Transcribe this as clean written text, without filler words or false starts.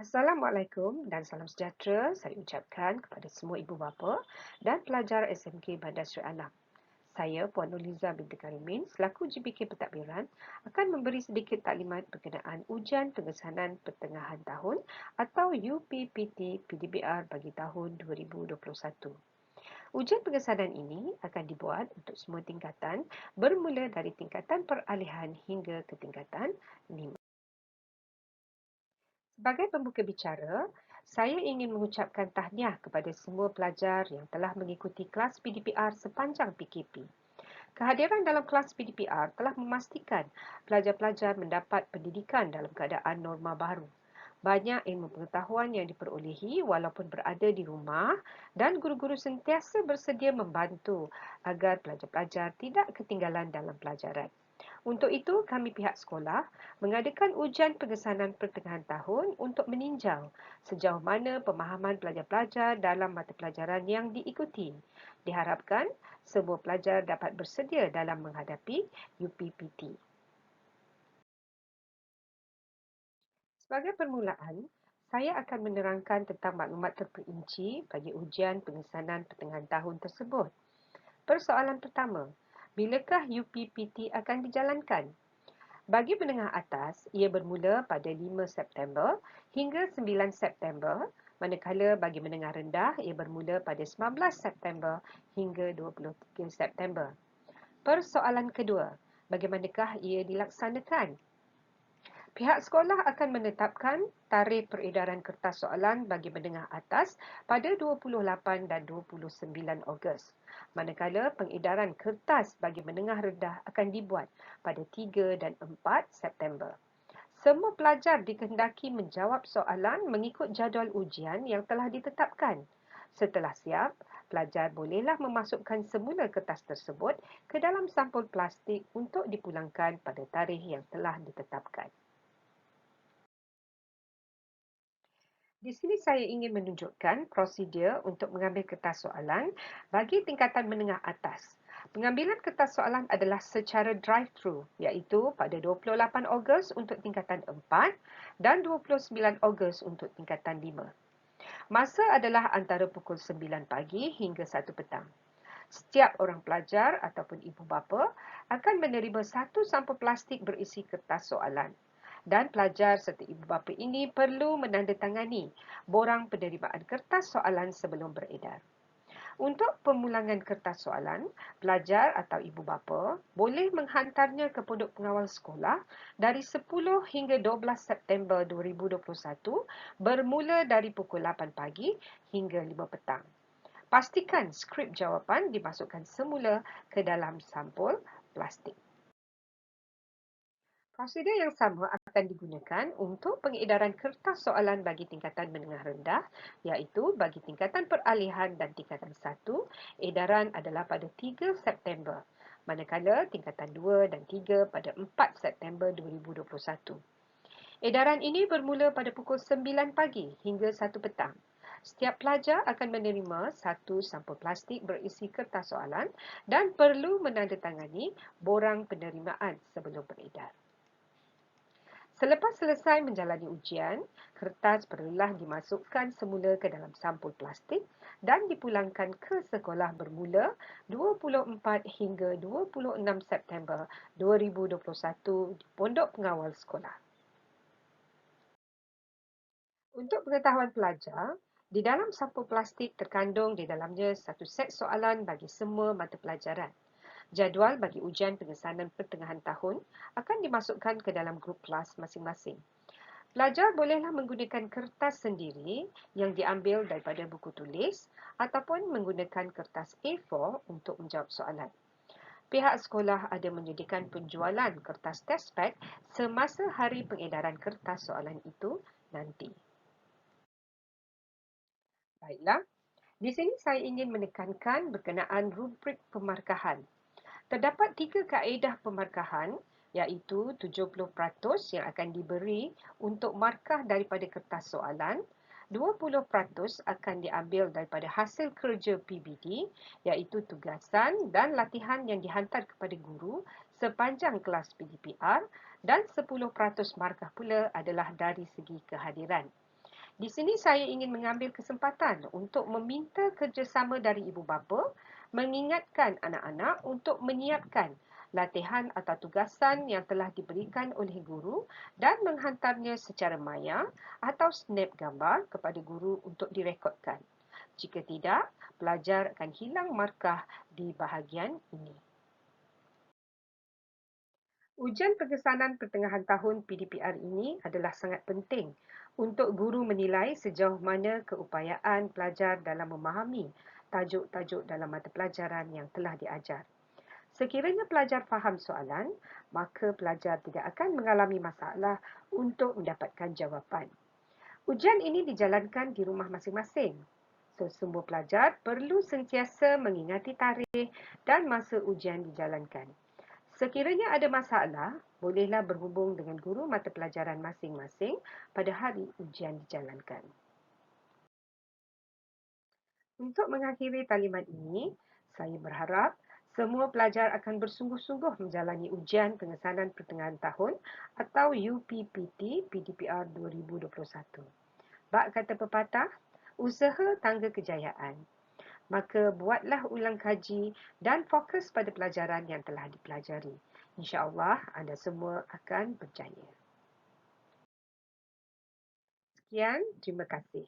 Assalamualaikum dan salam sejahtera saya ucapkan kepada semua ibu bapa dan pelajar SMK Bandar Seri Alam. Saya Puan Nurliza binti Karimin selaku GPK Pentadbiran akan memberi sedikit taklimat berkenaan ujian pengesanan pertengahan tahun atau UPPT PDBR bagi tahun 2021. Ujian pengesanan ini akan dibuat untuk semua tingkatan bermula dari tingkatan peralihan hingga ke tingkatan 5. Sebagai pembuka bicara, saya ingin mengucapkan tahniah kepada semua pelajar yang telah mengikuti kelas PDPR sepanjang PKP. Kehadiran dalam kelas PDPR telah memastikan pelajar-pelajar mendapat pendidikan dalam keadaan norma baru. Banyak ilmu pengetahuan yang diperolehi walaupun berada di rumah dan guru-guru sentiasa bersedia membantu agar pelajar-pelajar tidak ketinggalan dalam pelajaran. Untuk itu, kami pihak sekolah mengadakan ujian pengesanan pertengahan tahun untuk meninjau sejauh mana pemahaman pelajar-pelajar dalam mata pelajaran yang diikuti. Diharapkan semua pelajar dapat bersedia dalam menghadapi UPPT. Sebagai permulaan, saya akan menerangkan tentang maklumat terperinci bagi ujian pengesanan pertengahan tahun tersebut. Persoalan pertama, bilakah UPPT akan dijalankan? Bagi menengah atas, ia bermula pada 5 September hingga 9 September, manakala bagi menengah rendah, ia bermula pada 19 September hingga 23 September. Persoalan kedua, bagaimanakah ia dilaksanakan? Pihak sekolah akan menetapkan tarikh peredaran kertas soalan bagi menengah atas pada 28 dan 29 Ogos, manakala pengedaran kertas bagi menengah rendah akan dibuat pada 3 dan 4 September. Semua pelajar dikehendaki menjawab soalan mengikut jadual ujian yang telah ditetapkan. Setelah siap, pelajar bolehlah memasukkan semula kertas tersebut ke dalam sampul plastik untuk dipulangkan pada tarikh yang telah ditetapkan. Di sini saya ingin menunjukkan prosedur untuk mengambil kertas soalan bagi tingkatan menengah atas. Pengambilan kertas soalan adalah secara drive-thru, iaitu pada 28 Ogos untuk tingkatan 4 dan 29 Ogos untuk tingkatan 5. Masa adalah antara pukul 9 pagi hingga 1 petang. Setiap orang pelajar ataupun ibu bapa akan menerima satu sampul plastik berisi kertas soalan. Dan pelajar serta ibu bapa ini perlu menandatangani borang penerimaan kertas soalan sebelum beredar. Untuk pemulangan kertas soalan, pelajar atau ibu bapa boleh menghantarnya ke pondok pengawal sekolah dari 10 hingga 12 September 2021 bermula dari pukul 8 pagi hingga 5 petang. Pastikan skrip jawapan dimasukkan semula ke dalam sampul plastik. Prosedur yang sama akan digunakan untuk pengedaran kertas soalan bagi tingkatan menengah rendah, iaitu bagi tingkatan peralihan dan tingkatan 1, edaran adalah pada 3 September, manakala tingkatan 2 dan 3 pada 4 September 2021. Edaran ini bermula pada pukul 9 pagi hingga 1 petang. Setiap pelajar akan menerima satu sampul plastik berisi kertas soalan dan perlu menandatangani borang penerimaan sebelum beredar. Selepas selesai menjalani ujian, kertas perlulah dimasukkan semula ke dalam sampul plastik dan dipulangkan ke sekolah bermula 24 hingga 26 September 2021 di Pondok Pengawal Sekolah. Untuk pengetahuan pelajar, di dalam sampul plastik terkandung di dalamnya satu set soalan bagi semua mata pelajaran. Jadual bagi ujian pengesanan pertengahan tahun akan dimasukkan ke dalam grup kelas masing-masing. Pelajar bolehlah menggunakan kertas sendiri yang diambil daripada buku tulis ataupun menggunakan kertas A4 untuk menjawab soalan. Pihak sekolah ada menyediakan penjualan kertas test pack semasa hari pengedaran kertas soalan itu nanti. Baiklah, di sini saya ingin menekankan berkenaan rubrik pemarkahan. Terdapat 3 kaedah pemarkahan, iaitu 70% yang akan diberi untuk markah daripada kertas soalan, 20% akan diambil daripada hasil kerja PBD, iaitu tugasan dan latihan yang dihantar kepada guru sepanjang kelas PDPR, dan 10% markah pula adalah dari segi kehadiran. Di sini saya ingin mengambil kesempatan untuk meminta kerjasama dari ibu bapa, mengingatkan anak-anak untuk menyiapkan latihan atau tugasan yang telah diberikan oleh guru dan menghantarnya secara maya atau snap gambar kepada guru untuk direkodkan. Jika tidak, pelajar akan hilang markah di bahagian ini. Ujian pengesanan pertengahan tahun PDPR ini adalah sangat penting untuk guru menilai sejauh mana keupayaan pelajar dalam memahami tajuk-tajuk dalam mata pelajaran yang telah diajar. Sekiranya pelajar faham soalan, maka pelajar tidak akan mengalami masalah untuk mendapatkan jawapan. Ujian ini dijalankan di rumah masing-masing. So, semua pelajar perlu sentiasa mengingati tarikh dan masa ujian dijalankan. Sekiranya ada masalah, bolehlah berhubung dengan guru mata pelajaran masing-masing pada hari ujian dijalankan. Untuk mengakhiri talimat ini, saya berharap semua pelajar akan bersungguh-sungguh menjalani ujian pengesanan pertengahan tahun atau UPPT PDPR 2021. Bak kata pepatah, usaha tangga kejayaan. Maka buatlah ulang kaji dan fokus pada pelajaran yang telah dipelajari. InsyaAllah anda semua akan berjaya. Sekian, terima kasih.